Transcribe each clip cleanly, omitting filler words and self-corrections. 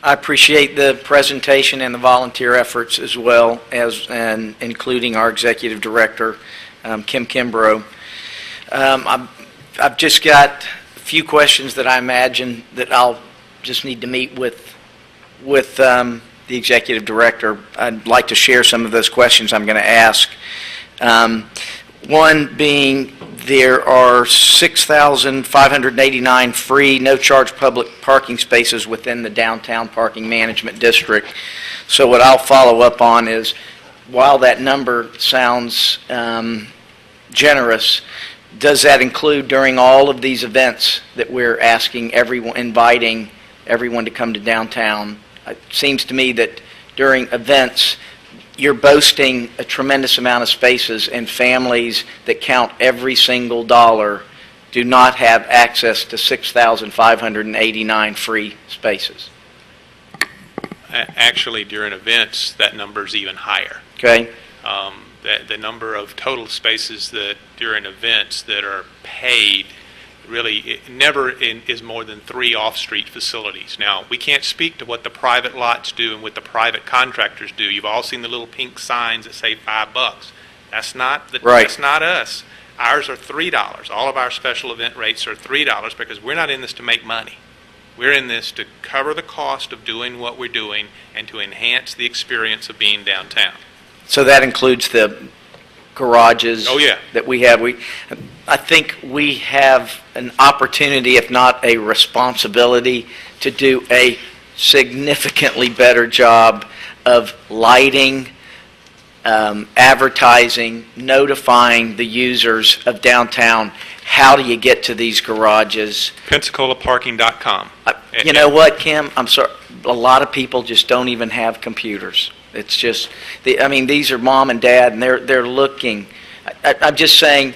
I appreciate the presentation and the volunteer efforts as well as, and including our executive director, Kim Kimbrough. I've just got a few questions that I imagine that I'll just need to meet with the executive director. I'd like to share some of those questions I'm going to ask. One being, there are 6,589 free, no-charge public parking spaces within the downtown parking management district. So what I'll follow up on is, while that number sounds generous, does that include during all of these events that we're asking everyone, inviting everyone to come to downtown? It seems to me that during events, you're boasting a tremendous amount of spaces, and families that count every single dollar do not have access to 6,589 free spaces. Actually, during events, that number is even higher. Okay. The number of total spaces that during events that are paid really never is more than 3 off-street facilities. Now, we can't speak to what the private lots do and what the private contractors do. You've all seen the little pink signs that say $5. That's not right. That's not us. Ours are $3. All of our special event rates are $3 because we're not in this to make money. We're in this to cover the cost of doing what we're doing and to enhance the experience of being downtown. So that includes the garages. Oh, yeah. That we have. I think we have an opportunity, if not a responsibility, to do a significantly better job of lighting, advertising, notifying the users of downtown. How do you get to these garages? PensacolaParking.com. You know what, Kim? I'm sorry. A lot of people just don't even have computers. It's just, these are mom and dad, and they're looking. I'm just saying,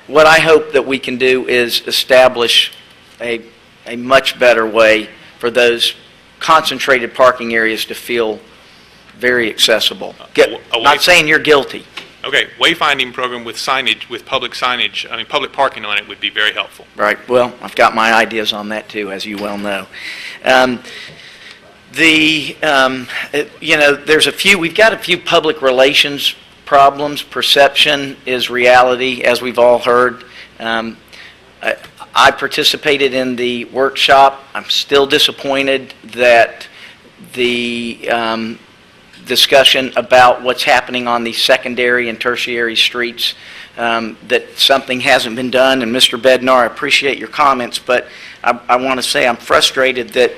what I hope that we can do is establish a much better way for those concentrated parking areas to feel very accessible. Not saying you're guilty. Okay, wayfinding program with signage, with public signage, public parking on it would be very helpful. Right. Well, I've got my ideas on that too, as you well know. We've got a few public relations problems. Perception is reality, as we've all heard. I participated in the workshop. I'm still disappointed that the discussion about what's happening on the secondary and tertiary streets, that something hasn't been done. And Mr. Bednar, I appreciate your comments, but I want to say I'm frustrated that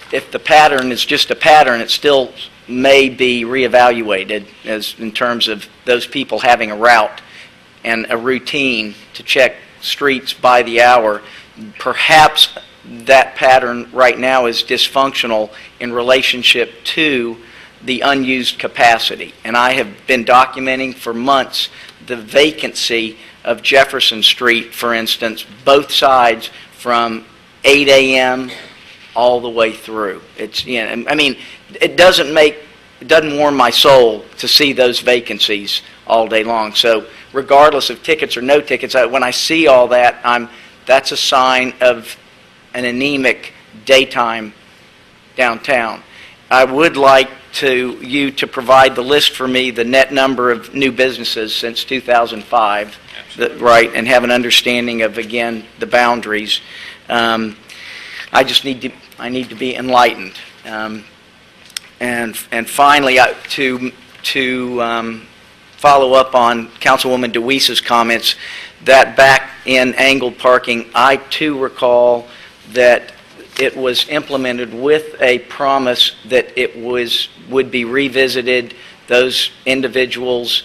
if the pattern is just a pattern, it still may be reevaluated as in terms of those people having a route and a routine to check streets by the hour. Perhaps that pattern right now is dysfunctional in relationship to the unused capacity. And I have been documenting for months the vacancy of Jefferson Street, for instance, both sides from 8 a.m. all the way through. It doesn't warm my soul to see those vacancies all day long. So regardless of tickets or no tickets, when I see all that, that's a sign of an anemic daytime downtown. I would like you to provide the list for me, the net number of new businesses since 2005, and have an understanding of, again, the boundaries. I need to be enlightened. And finally, to follow up on Councilwoman DeWeese's comments, that back in angled parking, I too recall that it was implemented with a promise that it would be revisited. Those individuals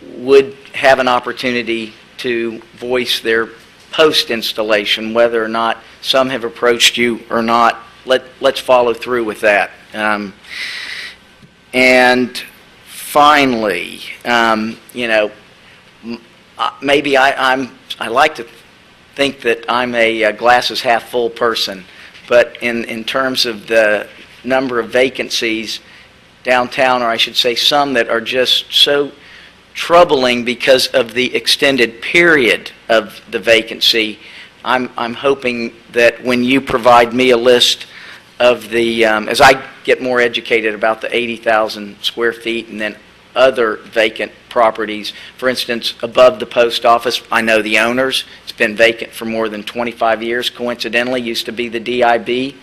would have an opportunity to voice their post-installation, whether or not some have approached you or not. Let's follow through with that. And finally, maybe I like to think that I'm a glasses half full person, but in terms of the number of vacancies downtown, or I should say some that are just so troubling because of the extended period of the vacancy, I'm hoping that when you provide me a list of the, as I get more educated about the 80,000 square feet and then other vacant properties, for instance, above the post office, I know the owners. It's been vacant for more than 25 years. Coincidentally, used to be the DIB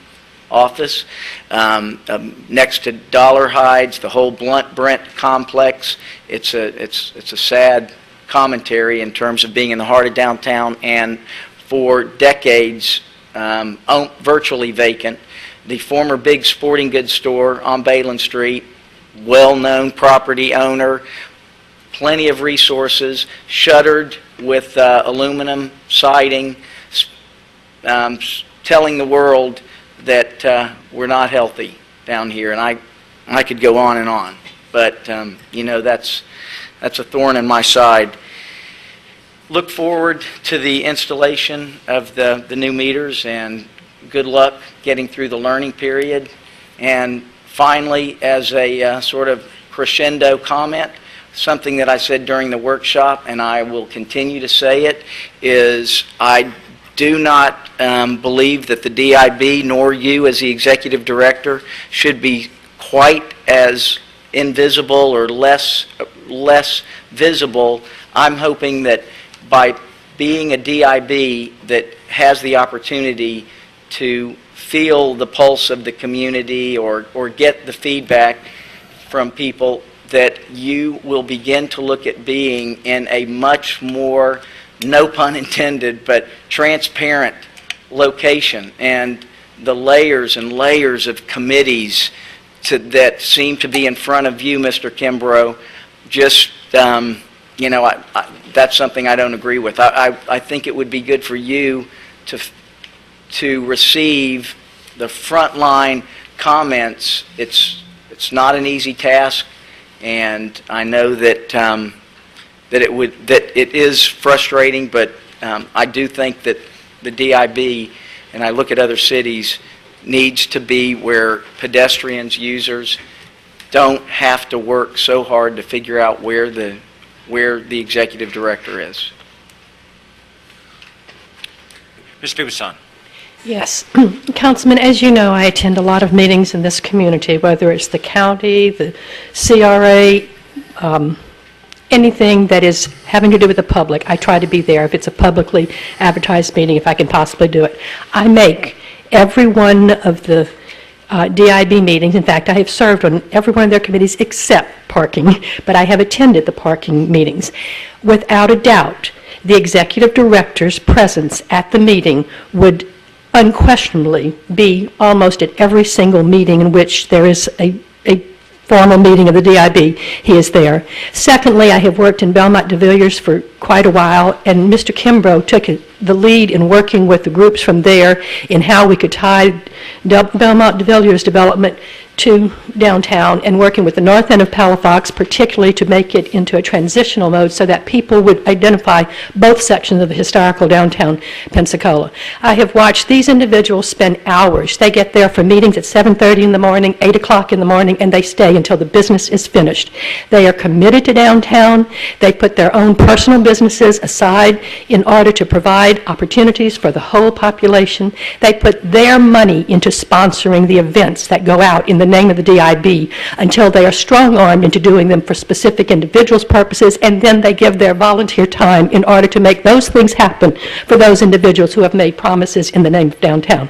office. Next to Dollar Hides, the whole Blunt Brent complex. It's a sad commentary in terms of being in the heart of downtown and for decades virtually vacant. The former big sporting goods store on Balin Street, well-known property owner, plenty of resources, shuttered with aluminum siding, telling the world that we're not healthy down here. And I could go on and on, but that's a thorn in my side. Look forward to the installation of the new meters, and good luck getting through the learning period. And finally, as a sort of crescendo comment, something that I said during the workshop, and I will continue to say it, is I do not believe that the DIB nor you as the executive director should be quite as invisible or less visible. I'm hoping that by being a DIB that has the opportunity to feel the pulse of the community or get the feedback from people, that you will begin to look at being in a much more, no pun intended, but transparent location. And the layers and layers of committees that seem to be in front of you, Mr. Kimbrough, just, that's something I don't agree with. I think it would be good for you to receive the frontline comments. It's not an easy task, and I know that it is frustrating, but I do think that the DIB, and I look at other cities, needs to be where pedestrians, users, don't have to work so hard to figure out where the executive director is. Ms. Dubuisson. Yes. Councilman, as you know, I attend a lot of meetings in this community, whether it's the county, the CRA, anything that is having to do with the public. I try to be there if it's a publicly advertised meeting, if I can possibly do it. I make every one of the DIB meetings. In fact, I have served on every one of their committees except parking, but I have attended the parking meetings. Without a doubt, the executive director's presence at the meeting would unquestionably be almost at every single meeting in which there is a formal meeting of the DIB. He is there. Secondly, I have worked in Belmont de Villiers for quite a while, and Mr. Kimbrough took the lead in working with the groups from there in how we could tie Belmont de Villiers development to downtown, and working with the north end of Palafox, particularly to make it into a transitional mode so that people would identify both sections of the historical downtown Pensacola. I have watched these individuals spend hours. They get there for meetings at 7:30 in the morning, 8 o'clock in the morning, and they stay until the business is finished. They are committed to downtown. They put their own personal businesses aside in order to provide opportunities for the whole population. They put their money into sponsoring the events that go out in the name of the DIB until they are strong-armed into doing them for specific individuals' purposes, and then they give their volunteer time in order to make those things happen for those individuals who have made promises in the name of downtown.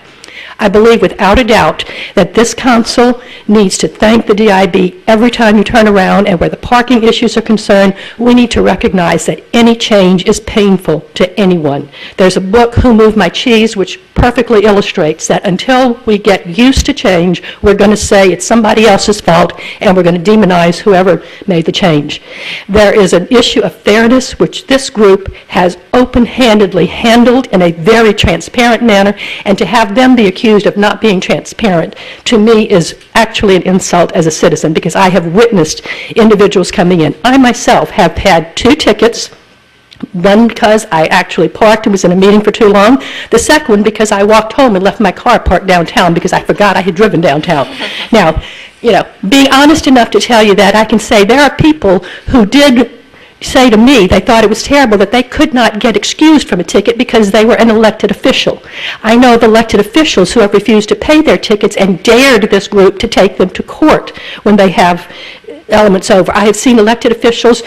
I believe without a doubt that this council needs to thank the DIB every time you turn around, and where the parking issues are concerned, we need to recognize that any change is painful to anyone. There's a book, Who Moved My Cheese, which perfectly illustrates that until we get used to change, we're going to say it's somebody else's fault, and we're going to demonize whoever made the change. There is an issue of fairness, which this group has open-handedly handled in a very transparent manner, and to have them be accused of not being transparent, to me, is actually an insult as a citizen, because I have witnessed individuals coming in. I myself have had 2 tickets. One because I actually parked and was in a meeting for too long. The second one because I walked home and left my car parked downtown because I forgot I had driven downtown. Now, being honest enough to tell you that, I can say there are people who did say to me they thought it was terrible that they could not get excused from a ticket because they were an elected official. I know of elected officials who have refused to pay their tickets and dared this group to take them to court when they have elements over. I have seen elected officials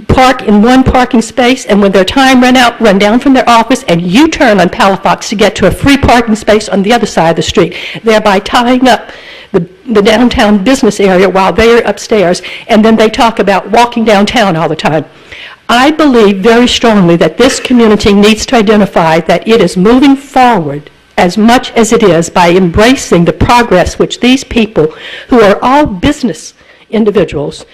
park in one parking space, and when their time run down from their office and U-turn on Palafox to get to a free parking space on the other side of the street, thereby tying up the downtown business area while they're upstairs, and then they talk about walking downtown all the time. I believe very strongly that this community needs to identify that it is moving forward as much as it is by embracing the progress which these people, who are all business individuals,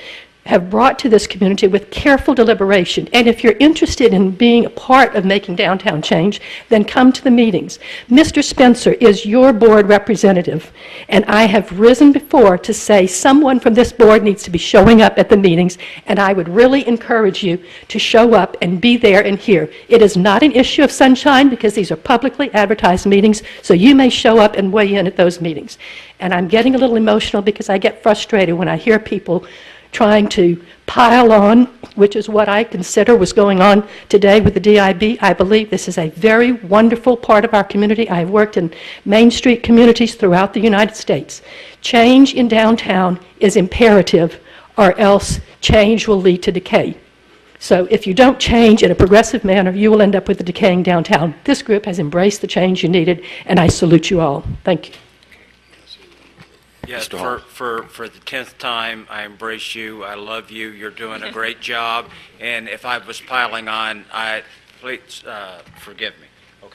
have brought to this community with careful deliberation. And if you're interested in being a part of making downtown change, then come to the meetings. Mr. Spencer is your board representative, and I have risen before to say someone from this board needs to be showing up at the meetings, and I would really encourage you to show up and be there and hear. It is not an issue of sunshine because these are publicly advertised meetings, so you may show up and weigh in at those meetings. And I'm getting a little emotional because I get frustrated when I hear people trying to pile on, which is what I consider was going on today with the DIB. I believe this is a very wonderful part of our community. I've worked in Main Street communities throughout the United States. Change in downtown is imperative, or else change will lead to decay. So if you don't change in a progressive manner, you will end up with a decaying downtown. This group has embraced the change you needed, and I salute you all. Thank you. Yes, for the 10th time, I embrace you. I love you. You're doing a great job. And if I was piling on, please forgive me.